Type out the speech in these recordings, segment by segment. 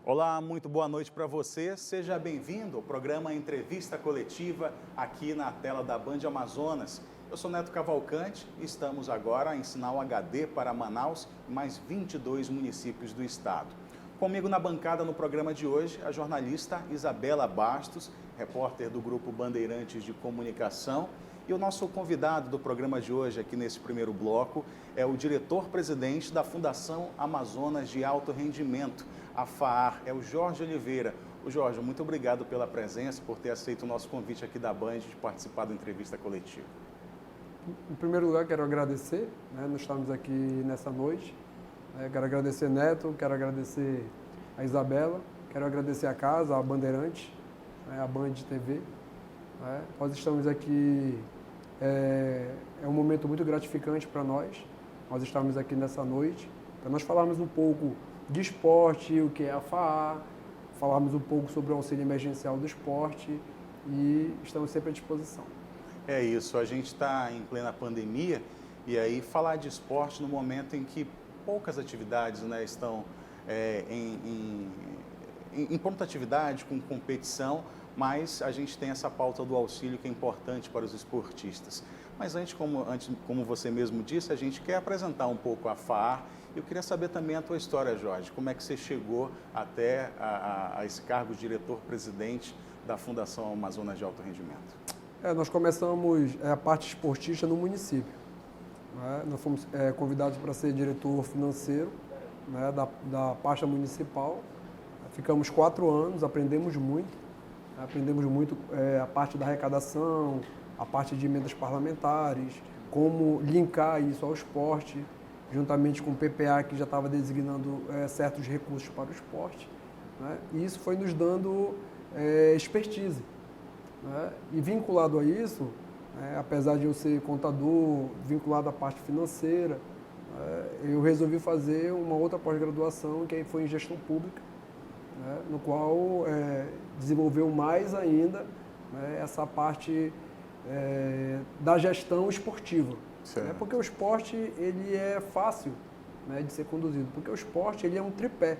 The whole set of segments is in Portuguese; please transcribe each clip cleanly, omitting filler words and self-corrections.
Olá, muito boa noite para você. Seja bem-vindo ao programa Entrevista Coletiva aqui na tela da Band Amazonas. Eu sou Neto Cavalcante e estamos agora em sinal HD para Manaus e mais 22 municípios do estado. Comigo na bancada no programa de hoje, a jornalista Isabela Bastos, repórter do Grupo Bandeirantes de Comunicação. E o nosso convidado do programa de hoje, aqui nesse primeiro bloco, é o diretor-presidente da Fundação Amazonas de Alto Rendimento, a FAAR, é o Jorge Oliveira. O Jorge, muito obrigado pela presença, por ter aceito o nosso convite aqui da Band de participar da entrevista coletiva. Em primeiro lugar, quero agradecer, nós estamos aqui nessa noite. Quero agradecer Neto, quero agradecer a Isabela, quero agradecer a casa, a Bandeirante, a Band TV. Nós estamos aqui, é um momento muito gratificante para nós estamos aqui nessa noite, para nós falarmos um pouco de esporte, o que é a FAAR, falarmos um pouco sobre o auxílio emergencial do esporte e estamos sempre à disposição. É isso, a gente está em plena pandemia e aí falar de esporte no momento em que poucas atividades estão em pronta atividade, com competição, mas a gente tem essa pauta do auxílio que é importante para os esportistas. Mas antes, como você mesmo disse, a gente quer apresentar um pouco a FAAR. Eu queria saber também a tua história, Jorge. Como é que você chegou até a esse cargo de diretor-presidente da Fundação Amazonas de Alto Rendimento? Nós começamos a parte esportista no município. Nós fomos convidados para ser diretor financeiro da pasta municipal. Ficamos 4 anos, aprendemos muito a parte da arrecadação, a parte de emendas parlamentares, como linkar isso ao esporte, juntamente com o PPA, que já estava designando certos recursos para o esporte. E isso foi nos dando expertise. E vinculado a isso, apesar de eu ser contador, vinculado à parte financeira, eu resolvi fazer uma outra pós-graduação, que aí foi em gestão pública, no qual desenvolveu mais ainda essa parte da gestão esportiva. Porque o esporte ele é fácil de ser conduzido, porque o esporte ele é um tripé.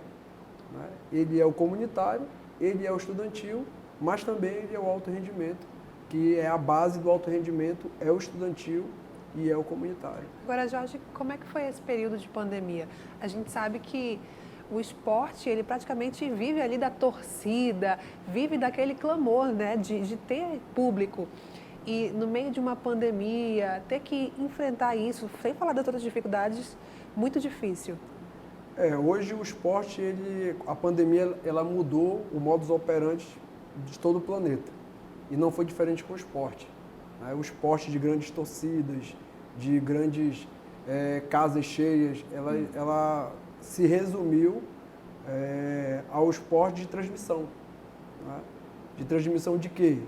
Ele é o comunitário, ele é o estudantil, mas também ele é o alto rendimento, que é a base do alto rendimento, é o estudantil e é o comunitário. Agora, Jorge, como é que foi esse período de pandemia? A gente sabe que o esporte, ele praticamente vive ali da torcida, vive daquele clamor, de ter público. E no meio de uma pandemia, ter que enfrentar isso, sem falar das outras dificuldades, muito difícil. Hoje o esporte, a pandemia, ela mudou o modus operandi de todo o planeta. E não foi diferente com o esporte. O esporte de grandes torcidas, de grandes casas cheias, ela se resumiu ao esporte de transmissão. De transmissão de quê?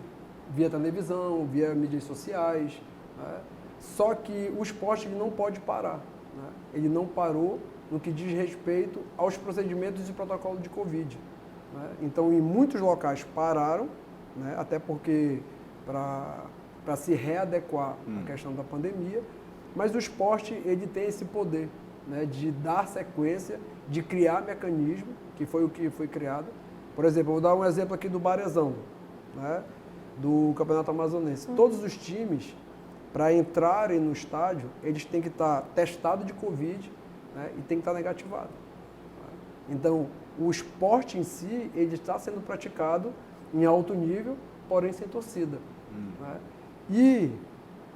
Via televisão, via mídias sociais. Só que o esporte ele não pode parar. Ele não parou no que diz respeito aos procedimentos e protocolo de Covid. Então, em muitos locais pararam, até porque para se readequar à questão da pandemia, mas o esporte ele tem esse poder de dar sequência, de criar mecanismo, que foi o que foi criado. Por exemplo, vou dar um exemplo aqui do Barezão, do Campeonato Amazonense. Todos os times, para entrarem no estádio, eles têm que estar testados de Covid e tem que estar negativado. Então, o esporte em si, ele está sendo praticado em alto nível, porém sem torcida. E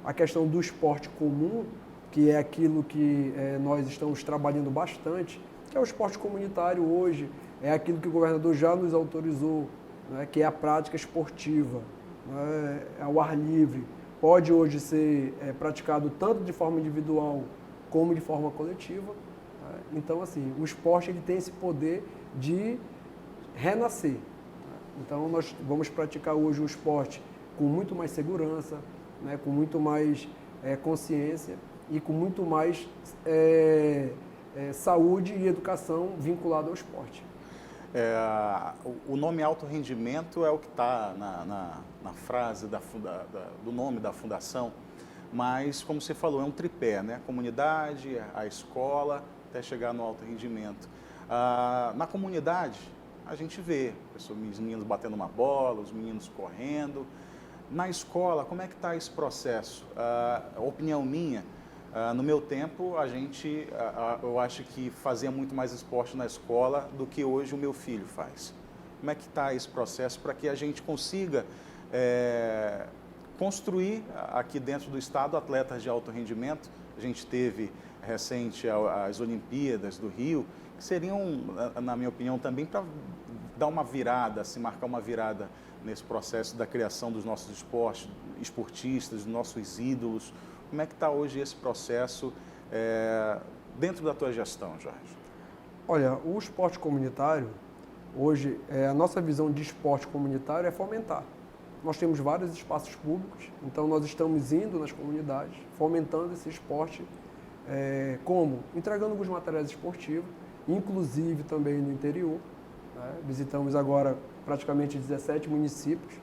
a questão do esporte comum, que é aquilo que nós estamos trabalhando bastante, que é o esporte comunitário hoje, é aquilo que o governador já nos autorizou, que é a prática esportiva, ao ar livre. Pode hoje ser praticado tanto de forma individual como de forma coletiva. Então, assim, o esporte ele tem esse poder de renascer. Então, nós vamos praticar hoje o esporte com muito mais segurança, com muito mais consciência e com muito mais saúde e educação vinculada ao esporte. O nome alto rendimento é o que está na frase do nome da fundação, mas, como você falou, é um tripé, A comunidade, a escola, até chegar no alto rendimento. Na comunidade, a gente vê os meninos batendo uma bola, os meninos correndo. Na escola, como é que está esse processo? Opinião minha, no meu tempo, eu acho que fazia muito mais esporte na escola do que hoje o meu filho faz. Como é que está esse processo para que a gente consiga construir aqui dentro do estado atletas de alto rendimento? A gente teve recente as Olimpíadas do Rio, que seriam, na minha opinião, também para dar uma virada, se marcar uma virada nesse processo da criação dos nossos esportistas, dos nossos ídolos. Como é que está hoje esse processo dentro da tua gestão, Jorge? Olha, o esporte comunitário, hoje, a nossa visão de esporte comunitário é fomentar. Nós temos vários espaços públicos, então nós estamos indo nas comunidades, fomentando esse esporte, como entregando alguns materiais esportivos, inclusive também no interior. Né? Visitamos agora praticamente 17 municípios,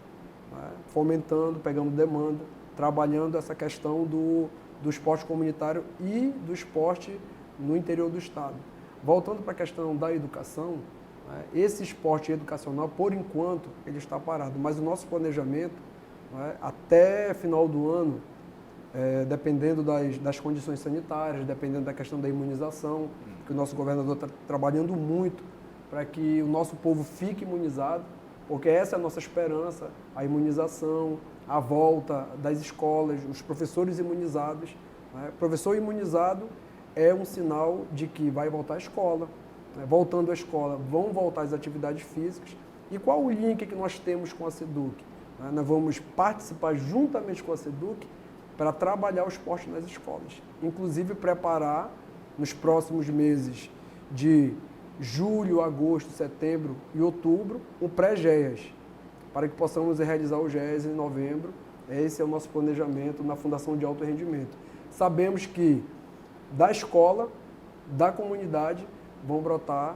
né? Fomentando, pegando demanda, trabalhando essa questão do esporte comunitário e do esporte no interior do estado. Voltando para a questão da educação, né? Esse esporte educacional, por enquanto, ele está parado, mas o nosso planejamento, né? Até final do ano, dependendo das condições sanitárias, dependendo da questão da imunização, que o nosso governador está trabalhando muito para que o nosso povo fique imunizado, porque essa é a nossa esperança, a imunização, a volta das escolas, os professores imunizados. Né? Professor imunizado é um sinal de que vai voltar à escola. Né? Voltando à escola, vão voltar as atividades físicas. E qual o link que nós temos com a SEDUC? Né? Nós vamos participar juntamente com a SEDUC para trabalhar o esporte nas escolas. Inclusive preparar, nos próximos meses de julho, agosto, setembro e outubro, o pré-GEAS, para que possamos realizar o GEAS em novembro. Esse é o nosso planejamento na Fundação de Alto Rendimento. Sabemos que da escola, da comunidade, vão brotar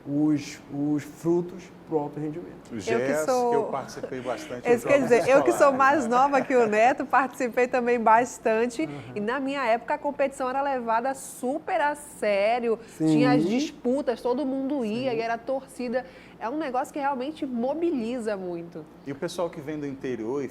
os frutos para o alto rendimento. O GES, que eu participei bastante. Isso quer dizer, eu que sou mais nova que o Neto, participei também bastante. E na minha época a competição era levada super a sério. Sim. Tinha as disputas, todo mundo ia e era torcida. É um negócio que realmente mobiliza muito. E o pessoal que vem do interior e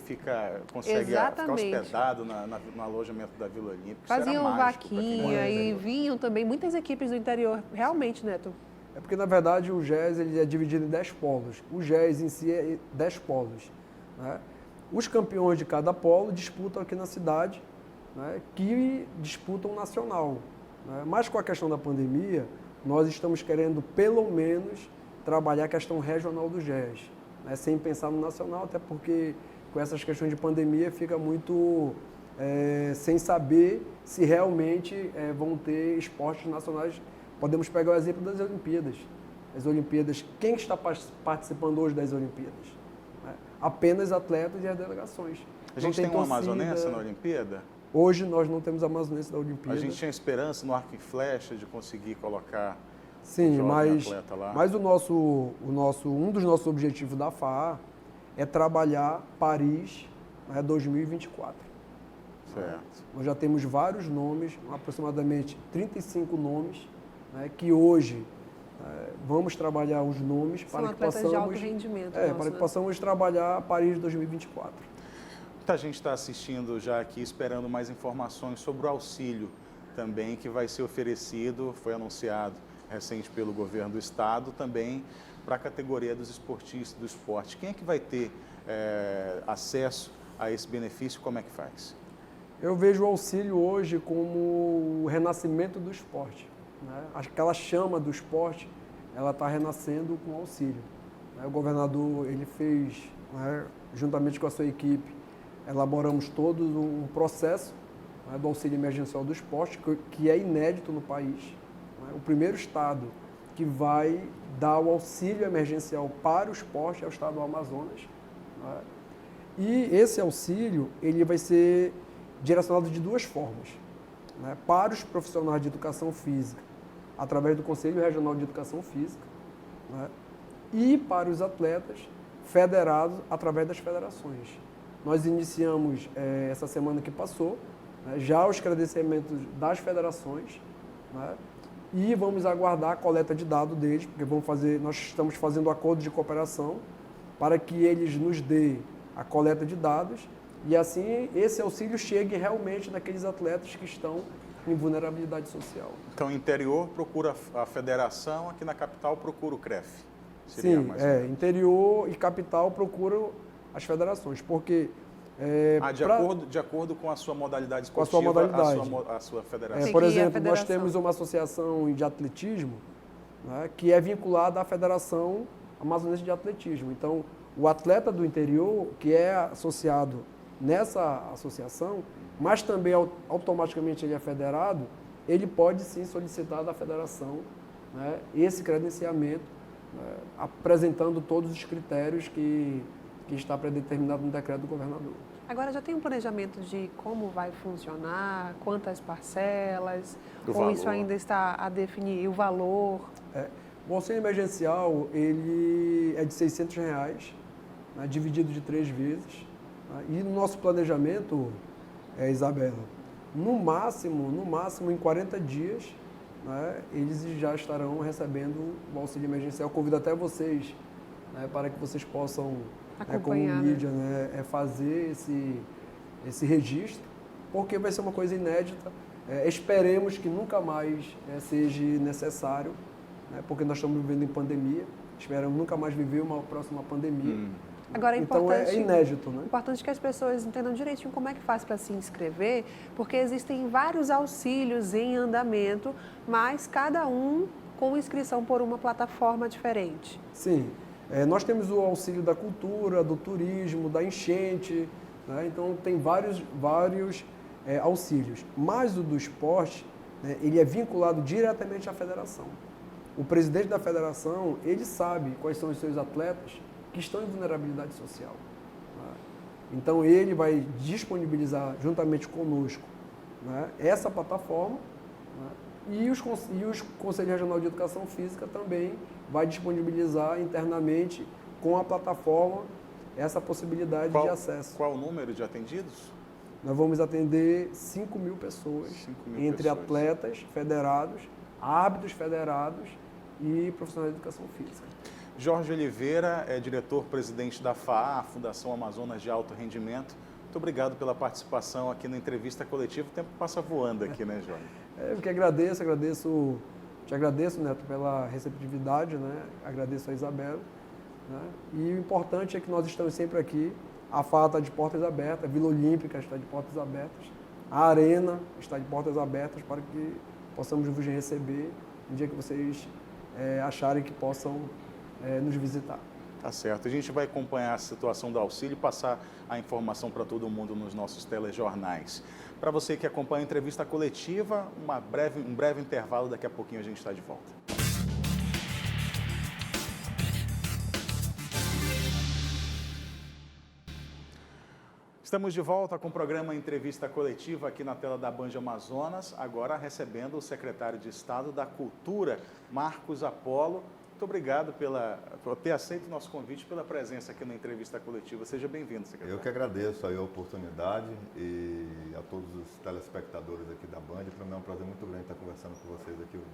consegue ficar hospedado no alojamento da Vila Olímpica. Faziam vaquinha e vinham também muitas equipes do interior. Realmente, Neto. É porque, na verdade, o GES ele é dividido em 10 polos. O GES em si é 10 polos. Né? Os campeões de cada polo disputam aqui na cidade, né, que disputam nacional. Né? Mas com a questão da pandemia, nós estamos querendo, pelo menos, trabalhar a questão regional do GES, né? Sem pensar no nacional, até porque com essas questões de pandemia fica muito sem saber se realmente vão ter esportes nacionais. Podemos pegar o exemplo das Olimpíadas. As Olimpíadas, quem está participando hoje das Olimpíadas? Apenas atletas e as delegações. A gente tem uma amazonense na Olimpíada? Hoje nós não temos amazonense da Olimpíada. A gente tinha esperança no arco e flecha de conseguir colocar sim, um mas atleta lá. Mas um dos nossos objetivos da FAA é trabalhar Paris 2024. Certo. Nós já temos vários nomes, aproximadamente 35 nomes, né, que hoje vamos trabalhar os nomes para que possamos, de alto rendimento para que possamos trabalhar Paris 2024. Muita gente está assistindo já aqui, esperando mais informações sobre o auxílio também que vai ser oferecido, foi anunciado recente pelo governo do estado, também para a categoria dos esportistas do esporte. Quem é que vai ter acesso a esse benefício? Como é que faz? Eu vejo o auxílio hoje como o renascimento do esporte. Né? Aquela chama do esporte, ela está renascendo com o auxílio. O governador, ele fez, juntamente com a sua equipe, elaboramos todo um processo do auxílio emergencial do esporte, que é inédito no país. O primeiro estado que vai dar o auxílio emergencial para o esporte é o estado do Amazonas. E esse auxílio, ele vai ser direcionado de duas formas. Para os profissionais de educação física, através do Conselho Regional de Educação Física, e para os atletas federados, através das federações. Nós iniciamos, essa semana que passou, já os credenciamentos das federações, e vamos aguardar a coleta de dados deles, porque nós estamos fazendo acordo de cooperação para que eles nos dêem a coleta de dados e assim esse auxílio chegue realmente naqueles atletas que estão em vulnerabilidade social. Então, interior procura a federação, aqui na capital procura o CREF. Seria Sim, mais ou menos. interior e capital procuram as federações, porque... de acordo com a sua modalidade Com a esportiva, sua modalidade. a sua federação. por Tem que ir à exemplo, nós federação. temos uma associação de atletismo, né, que é vinculada à Federação Amazonense de Atletismo. Então, o atleta do interior, que é associado nessa associação, mas também automaticamente ele é federado, ele pode sim solicitar da federação, né, esse credenciamento, né, apresentando todos os critérios que está predeterminado no decreto do governador. Agora já tem um planejamento de como vai funcionar, quantas parcelas, O ou valor. isso ainda está a definir, e o valor? O auxílio emergencial, ele é de R$600, né, dividido de 3 vezes. Né, e no nosso planejamento, Isabela, no máximo em 40 dias, né, eles já estarão recebendo o auxílio emergencial. Convido até vocês, né, para que vocês possam, como Acompanhar, mídia, né, fazer esse registro, porque vai ser uma coisa inédita. Esperemos que nunca mais seja necessário, né, porque nós estamos vivendo em pandemia, esperamos nunca mais viver uma próxima pandemia. Agora é Então importante, é inédito, né? importante que as pessoas entendam direitinho como é que faz para se inscrever, porque existem vários auxílios em andamento, mas cada um com inscrição por uma plataforma diferente. Sim, nós temos o auxílio da cultura, do turismo, da enchente, né? Então tem vários auxílios. Mas o do esporte, né, ele é vinculado diretamente à federação. O presidente da federação, ele sabe quais são os seus atletas que estão em vulnerabilidade social. Né? Então ele vai disponibilizar juntamente conosco, né, essa plataforma, né, e os Conselhos Regional de Educação Física também vai disponibilizar internamente com a plataforma essa possibilidade de acesso. Qual o número de atendidos? Nós vamos atender 5.000 pessoas, 5.000 entre pessoas. atletas federados, árbitros federados e profissionais de educação física. Jorge Oliveira é diretor-presidente da FAA, a Fundação Amazonas de Alto Rendimento. Muito obrigado pela participação aqui na entrevista coletiva. O tempo passa voando aqui, né, Jorge? Eu que te agradeço, Neto, pela receptividade, né? Agradeço a Isabela. Né? E o importante é que nós estamos sempre aqui. A FAA está de portas abertas, a Vila Olímpica está de portas abertas, a Arena está de portas abertas para que possamos vos receber no dia que vocês acharem que possam nos visitar. Tá certo. A gente vai acompanhar a situação do auxílio e passar a informação para todo mundo nos nossos telejornais. Para você que acompanha a entrevista coletiva, um breve intervalo, daqui a pouquinho a gente está de volta. Estamos de volta com o programa Entrevista Coletiva aqui na tela da Band Amazonas, agora recebendo o secretário de Estado da Cultura, Marcos Apolo. Muito obrigado por ter aceito o nosso convite, pela presença aqui na Entrevista Coletiva. Seja bem-vindo, secretário. Eu que agradeço aí a oportunidade e a todos os telespectadores aqui da Band. Para mim é um prazer muito grande estar conversando com vocês aqui hoje.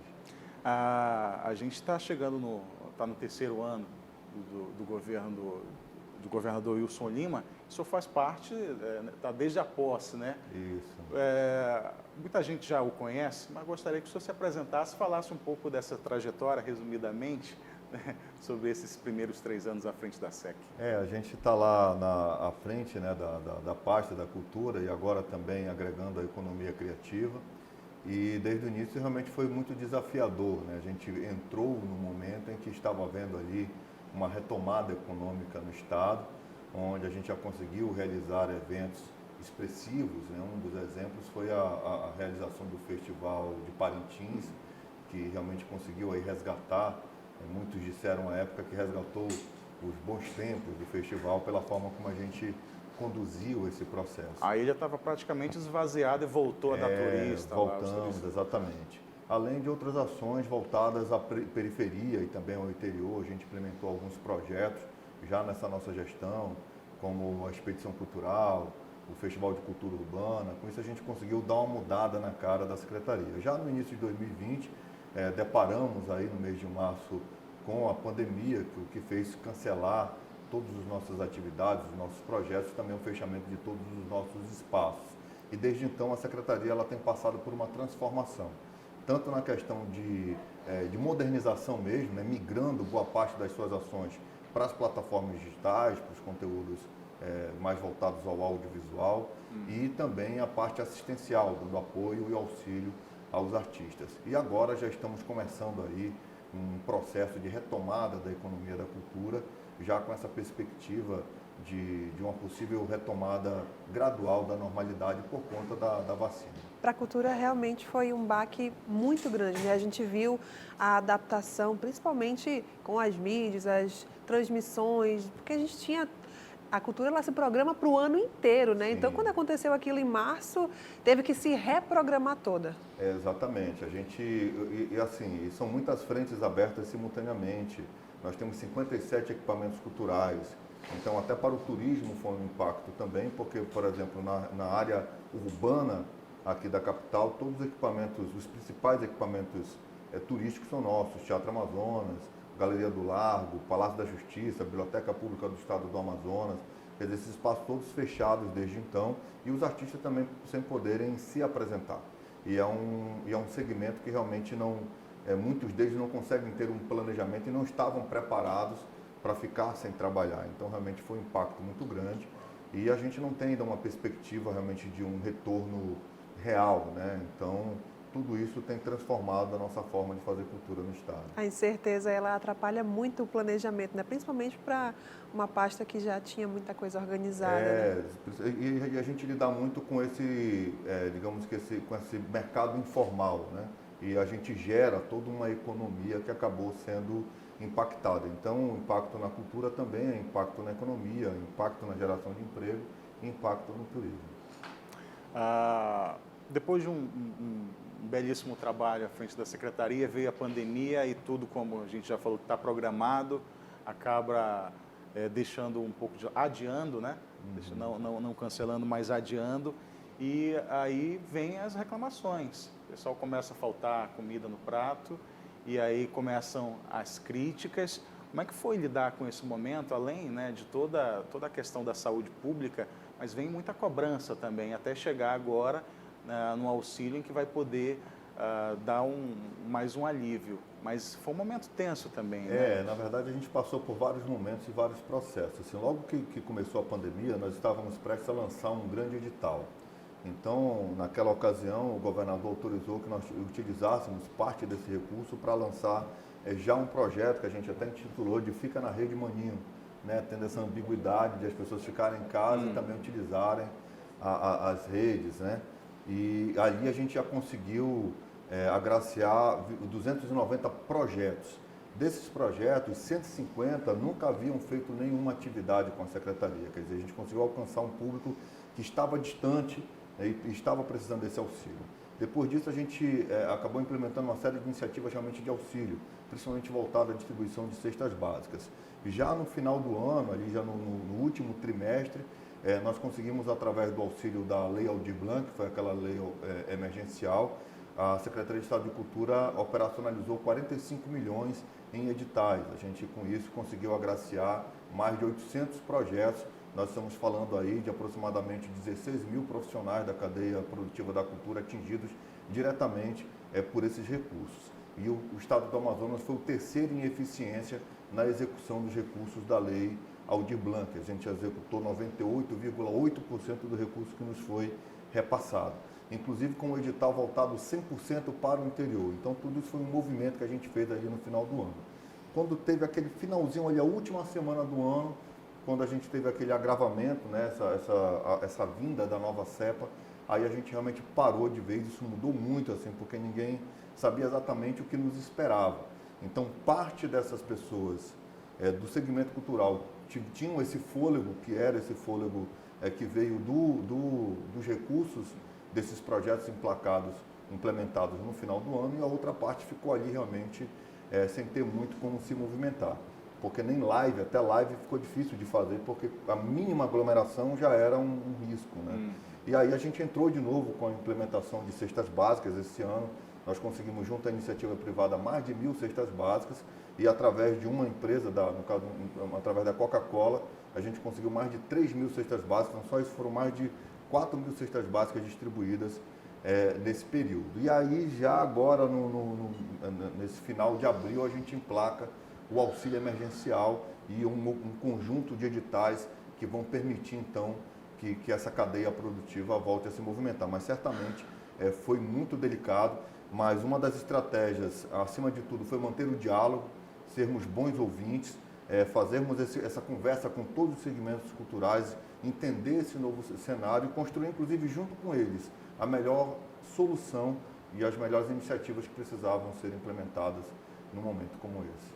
A gente está chegando está no terceiro ano do governador Wilson Lima. O senhor faz parte, está desde a posse, né? Isso. Muita gente já o conhece, mas gostaria que o senhor se apresentasse, falasse um pouco dessa trajetória, resumidamente, né, sobre esses primeiros 3 anos à frente da SEC. A gente está lá à frente, né, da parte da cultura e agora também agregando a economia criativa. E desde o início realmente foi muito desafiador, né? A gente entrou no momento em que estava havendo ali uma retomada econômica no Estado, onde a gente já conseguiu realizar eventos expressivos, né? Um dos exemplos foi a realização do Festival de Parintins, que realmente conseguiu aí resgatar, muitos disseram à época que resgatou os bons tempos do festival pela forma como a gente conduziu esse processo. A ilha estava praticamente esvaziada e voltou a dar turista. Voltamos, exatamente. Além de outras ações voltadas à periferia e também ao interior, a gente implementou alguns projetos já nessa nossa gestão, como a Expedição Cultural, o Festival de Cultura Urbana. Com isso a gente conseguiu dar uma mudada na cara da Secretaria. Já no início de 2020, deparamos aí no mês de março com a pandemia, o que fez cancelar todas as nossas atividades, os nossos projetos, também o fechamento de todos os nossos espaços. E desde então a Secretaria ela tem passado por uma transformação, tanto na questão de modernização mesmo, né, migrando boa parte das suas ações para as plataformas digitais, para os conteúdos mais voltados ao audiovisual, e também a parte assistencial, dando apoio e auxílio aos artistas. E agora já estamos começando aí um processo de retomada da economia da cultura, já com essa perspectiva de uma possível retomada gradual da normalidade por conta da vacina. Para a cultura realmente foi um baque muito grande, né? A gente viu a adaptação, principalmente com as mídias, as transmissões, porque a gente tinha... A cultura ela se programa para o ano inteiro, né? Sim. Então, quando aconteceu aquilo em março, teve que se reprogramar toda. Exatamente. A gente, assim, são muitas frentes abertas simultaneamente. Nós temos 57 equipamentos culturais. Então, até para o turismo foi um impacto também, porque, por exemplo, na área urbana aqui da capital, todos os equipamentos, os principais equipamentos turísticos são nossos: Teatro Amazonas, Galeria do Largo, Palácio da Justiça, Biblioteca Pública do Estado do Amazonas. Quer dizer, esses espaços todos fechados desde então, e os artistas também sem poderem se apresentar. E é um segmento que realmente muitos deles não conseguem ter um planejamento e não estavam preparados para ficar sem trabalhar. Então, realmente foi um impacto muito grande, e a gente não tem ainda uma perspectiva realmente de um retorno real, né? Então, tudo isso tem transformado a nossa forma de fazer cultura no Estado. A incerteza, ela atrapalha muito o planejamento, né? Principalmente para uma pasta que já tinha muita coisa organizada. Né? E a gente lida muito com esse, digamos que com esse mercado informal, né? E a gente gera toda uma economia que acabou sendo impactada. Então, o impacto na cultura também é impacto na economia, impacto na geração de emprego e impacto no turismo. Depois de um belíssimo trabalho à frente da Secretaria, veio a pandemia e tudo, como a gente já falou, que está programado, acaba deixando um pouco adiando, né? Não cancelando, mas adiando. E aí vem as reclamações. O pessoal começa a faltar comida no prato e aí começam as críticas. Como é que foi lidar com esse momento, além, né, de toda a questão da saúde pública, mas vem muita cobrança também, até chegar agora no auxílio em que vai poder dar mais um alívio. Mas foi um momento tenso também, né? Na verdade a gente passou por vários momentos e vários processos. Assim, logo que começou a pandemia, nós estávamos prestes a lançar um grande edital. Então, naquela ocasião, o governador autorizou que nós utilizássemos parte desse recurso para lançar já um projeto que a gente até intitulou de Fica na Rede Maninho, né? Tendo essa ambiguidade de as pessoas ficarem em casa e também utilizarem as redes, né? E ali a gente já conseguiu agraciar 290 projetos. Desses projetos, 150 nunca haviam feito nenhuma atividade com a Secretaria. Quer dizer, a gente conseguiu alcançar um público que estava distante e estava precisando desse auxílio. Depois disso, a gente acabou implementando uma série de iniciativas realmente de auxílio, principalmente voltada à distribuição de cestas básicas. E já no final do ano, ali já no último trimestre, nós conseguimos, através do auxílio da Lei Aldir Blanc, que foi aquela lei emergencial, a Secretaria de Estado de Cultura operacionalizou 45 milhões em editais. A gente, com isso, conseguiu agraciar mais de 800 projetos. Nós estamos falando aí de aproximadamente 16 mil profissionais da cadeia produtiva da cultura atingidos diretamente por esses recursos. E o Estado do Amazonas foi o terceiro em eficiência na execução dos recursos da Lei Aldir Blanc. A gente executou 98,8% do recurso que nos foi repassado, inclusive com o edital voltado 100% para o interior. Então, tudo isso foi um movimento que a gente fez ali no final do ano. Quando teve aquele finalzinho ali, a última semana do ano, quando a gente teve aquele agravamento, né, essa vinda da nova cepa, aí a gente realmente parou de vez. Isso mudou muito, assim, porque ninguém sabia exatamente o que nos esperava. Então, parte dessas pessoas do segmento cultural tinham esse fôlego, que era esse fôlego que veio dos recursos desses projetos implementados no final do ano, e a outra parte ficou ali realmente sem ter muito como se movimentar. Porque nem live, até live ficou difícil de fazer, porque a mínima aglomeração já era um risco, né? E aí a gente entrou de novo com a implementação de cestas básicas esse ano. nós conseguimos, junto à iniciativa privada, mais de 1.000 cestas básicas e através de uma empresa, no caso, através da Coca-Cola, a gente conseguiu mais de 3.000 cestas básicas, não só isso, foram mais de 4.000 cestas básicas distribuídas nesse período. E aí, já agora, nesse final de abril, a gente emplaca o auxílio emergencial e um conjunto de editais que vão permitir, então, que essa cadeia produtiva volte a se movimentar. Mas, certamente, foi muito delicado, mas uma das estratégias, acima de tudo, foi manter o diálogo, sermos bons ouvintes, fazermos essa conversa com todos os segmentos culturais, entender esse novo cenário e construir, inclusive, junto com eles, a melhor solução e as melhores iniciativas que precisavam ser implementadas num momento como esse.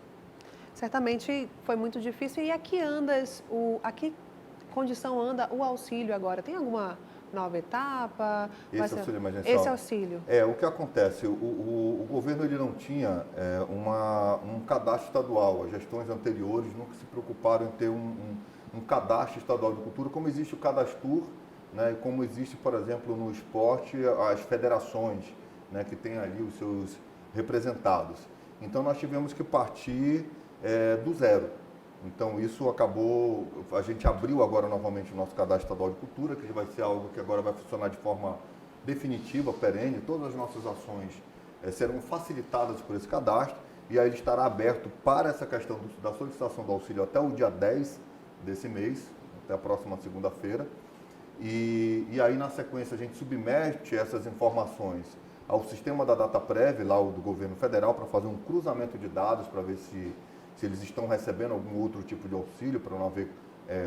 Certamente foi muito difícil. E a que condição anda o auxílio agora? Tem alguma nova etapa? Esse auxílio emergencial? Esse auxílio. O que acontece? O governo ele não tinha um cadastro estadual. As gestões anteriores nunca se preocuparam em ter um cadastro estadual de cultura, como existe o Cadastur, né, e como existe, por exemplo, no esporte, as federações, né, que têm ali os seus representados. Então, nós tivemos que partir do zero. Então, isso acabou, a gente abriu agora novamente o nosso cadastro estadual de cultura, que vai ser algo que agora vai funcionar de forma definitiva, perene. Todas as nossas ações serão facilitadas por esse cadastro, e aí ele estará aberto para essa questão da solicitação do auxílio até o dia 10 desse mês, até a próxima segunda-feira. E aí, na sequência, a gente submete essas informações ao sistema da DataPrev, lá do governo federal, para fazer um cruzamento de dados, para ver se eles estão recebendo algum outro tipo de auxílio, para não haver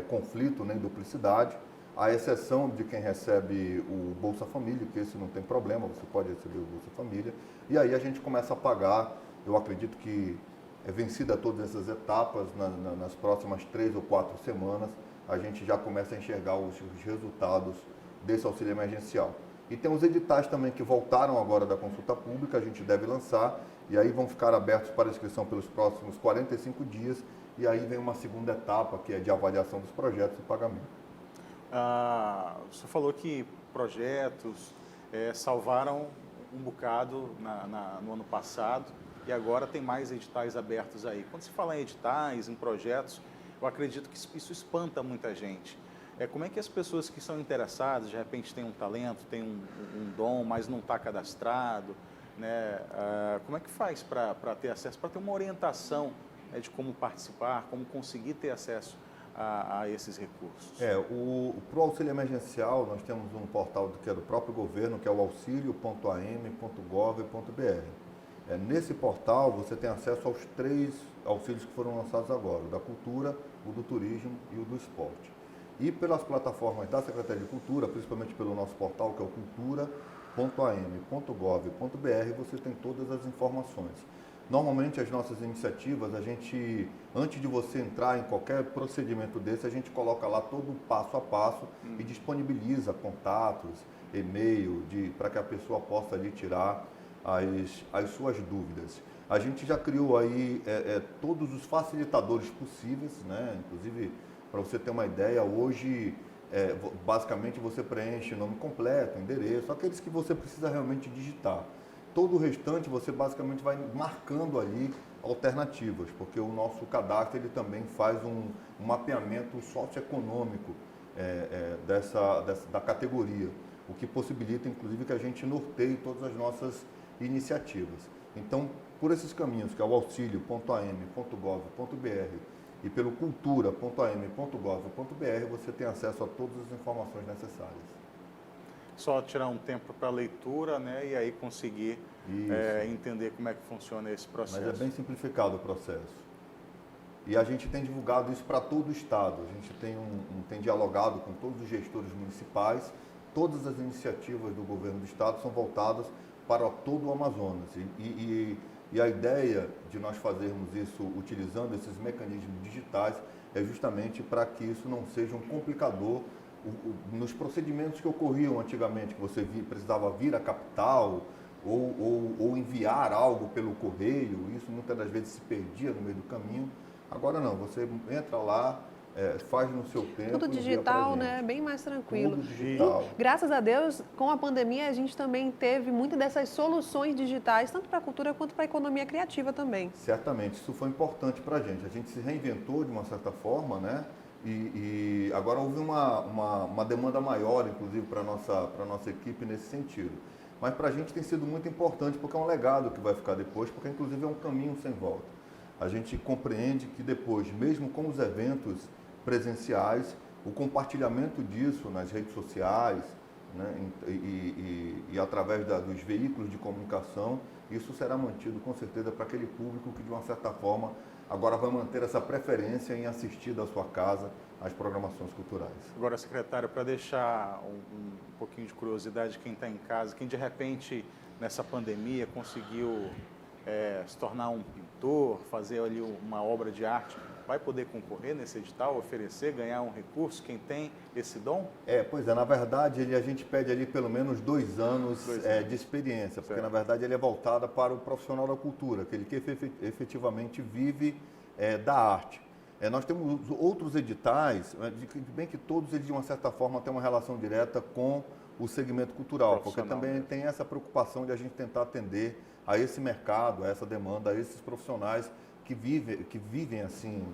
conflito nem duplicidade, à exceção de quem recebe o Bolsa Família, que esse não tem problema, você pode receber o Bolsa Família. E aí a gente começa a pagar, eu acredito que vencida todas essas etapas, nas próximas 3 ou 4 semanas, a gente já começa a enxergar os resultados desse auxílio emergencial. E tem os editais também que voltaram agora da consulta pública, a gente deve lançar, e aí vão ficar abertos para inscrição pelos próximos 45 dias, e aí vem uma segunda etapa, que é de avaliação dos projetos e pagamento. Você falou que projetos salvaram um bocado no ano passado, e agora tem mais editais abertos aí. Quando se fala em editais, em projetos, eu acredito que isso espanta muita gente. Como é que as pessoas que são interessadas, de repente têm um talento, têm um dom, mas não está cadastrado, né? Como é que faz para ter acesso, para ter uma orientação, né, de como participar, como conseguir ter acesso a esses recursos? Para o auxílio emergencial, nós temos um portal que é do próprio governo, que é o auxilio.am.gov.br. Nesse portal, você tem acesso aos 3 auxílios que foram lançados agora, o da cultura, o do turismo e o do esporte. E pelas plataformas da Secretaria de Cultura, principalmente pelo nosso portal, que é o cultura.am.gov.br, você tem todas as informações. Normalmente, as nossas iniciativas, antes de você entrar em qualquer procedimento desse, a gente coloca lá todo o passo a passo e disponibiliza contatos, e-mail, para que a pessoa possa ali tirar as suas dúvidas. A gente já criou aí todos os facilitadores possíveis, né? Inclusive, para você ter uma ideia, hoje, basicamente, você preenche o nome completo, endereço, aqueles que você precisa realmente digitar. Todo o restante, você basicamente vai marcando ali alternativas, porque o nosso cadastro ele também faz um mapeamento socioeconômico da categoria, o que possibilita, inclusive, que a gente norteie todas as nossas iniciativas. Então, por esses caminhos, que é o auxilio.am.gov.br e pelo cultura.am.gov.br, você tem acesso a todas as informações necessárias. Só tirar um tempo para leitura, né, e aí conseguir entender como é que funciona esse processo. Mas é bem simplificado o processo. E a gente tem divulgado isso para todo o Estado. A gente tem dialogado com todos os gestores municipais. Todas as iniciativas do governo do Estado são voltadas para todo o Amazonas. E a ideia de nós fazermos isso utilizando esses mecanismos digitais é justamente para que isso não seja um complicador nos procedimentos que ocorriam antigamente, que você precisava vir à capital ou enviar algo pelo correio, isso muitas das vezes se perdia no meio do caminho. Agora não, você entra lá, faz no seu tempo. Tudo e envia digital, pra gente. né? Bem mais tranquilo. Tudo digital. E, graças a Deus, com a pandemia, a gente também teve muitas dessas soluções digitais, tanto para a cultura quanto para a economia criativa também. Certamente, isso foi importante para a gente. A gente se reinventou de uma certa forma, né? E agora houve uma demanda maior, inclusive, para a nossa equipe nesse sentido. Mas para a gente tem sido muito importante, porque é um legado que vai ficar depois, porque inclusive é um caminho sem volta. A gente compreende que depois, mesmo com os eventos presenciais, o compartilhamento disso nas redes sociais, né, e através dos veículos de comunicação, isso será mantido com certeza para aquele público que de uma certa forma agora vai manter essa preferência em assistir da sua casa às programações culturais. Agora, secretário, para deixar um pouquinho de curiosidade de quem está em casa, quem de repente nessa pandemia conseguiu se tornar um pintor, fazer ali uma obra de arte, vai poder concorrer nesse edital, oferecer, ganhar um recurso, quem tem esse dom? Pois é, na verdade a gente pede ali pelo menos 2 anos de experiência, porque na verdade ele é voltada para o profissional da cultura, aquele que efetivamente vive da arte. Nós temos outros editais, bem que todos eles de uma certa forma têm uma relação direta com o segmento cultural, porque também tem essa preocupação de a gente tentar atender a esse mercado, a essa demanda, a esses profissionais que vivem assim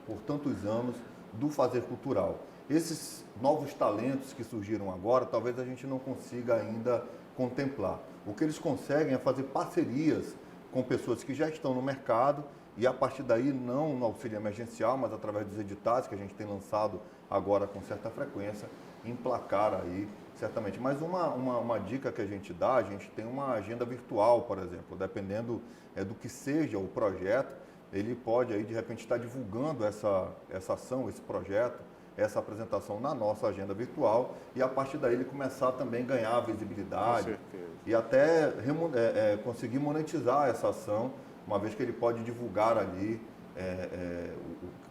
por tantos anos do fazer cultural. Esses novos talentos que surgiram agora, talvez a gente não consiga ainda contemplar. O que eles conseguem é fazer parcerias com pessoas que já estão no mercado e a partir daí, não no auxílio emergencial, mas através dos editais que a gente tem lançado agora com certa frequência, emplacar aí certamente. Mas uma dica que a gente dá, a gente tem uma agenda virtual, por exemplo, dependendo do que seja o projeto, ele pode aí de repente estar divulgando essa ação, esse projeto, essa apresentação na nossa agenda virtual e a partir daí ele começar também a ganhar visibilidade e até conseguir monetizar essa ação, uma vez que ele pode divulgar ali,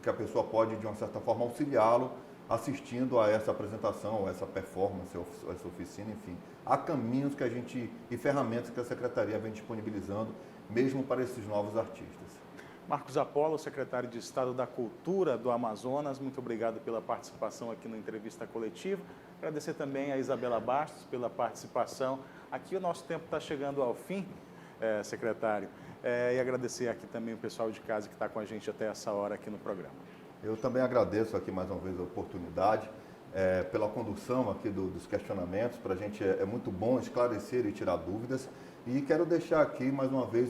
que a pessoa pode de uma certa forma auxiliá-lo assistindo a essa apresentação, a essa performance, a essa oficina, enfim. Há caminhos que a gente e ferramentas que a Secretaria vem disponibilizando, mesmo para esses novos artistas. Marcos Apolo, secretário de Estado da Cultura do Amazonas, muito obrigado pela participação aqui na entrevista coletiva. Agradecer também a Isabela Bastos pela participação. Aqui o nosso tempo está chegando ao fim, secretário, e agradecer aqui também o pessoal de casa que está com a gente até essa hora aqui no programa. Eu também agradeço aqui mais uma vez a oportunidade, pela condução aqui dos questionamentos. Para a gente é muito bom esclarecer e tirar dúvidas. E quero deixar aqui mais uma vez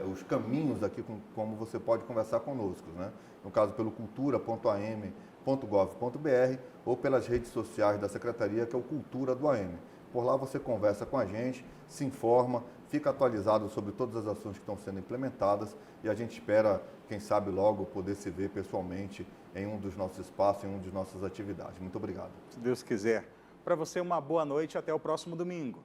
os caminhos aqui como você pode conversar conosco, né? No caso pelo cultura.am.gov.br ou pelas redes sociais da Secretaria, que é o Cultura do AM. Por lá você conversa com a gente, se informa, fica atualizado sobre todas as ações que estão sendo implementadas e a gente espera, quem sabe logo, poder se ver pessoalmente em um dos nossos espaços, em uma das nossas atividades. Muito obrigado. Se Deus quiser. Para você, uma boa noite e até o próximo domingo.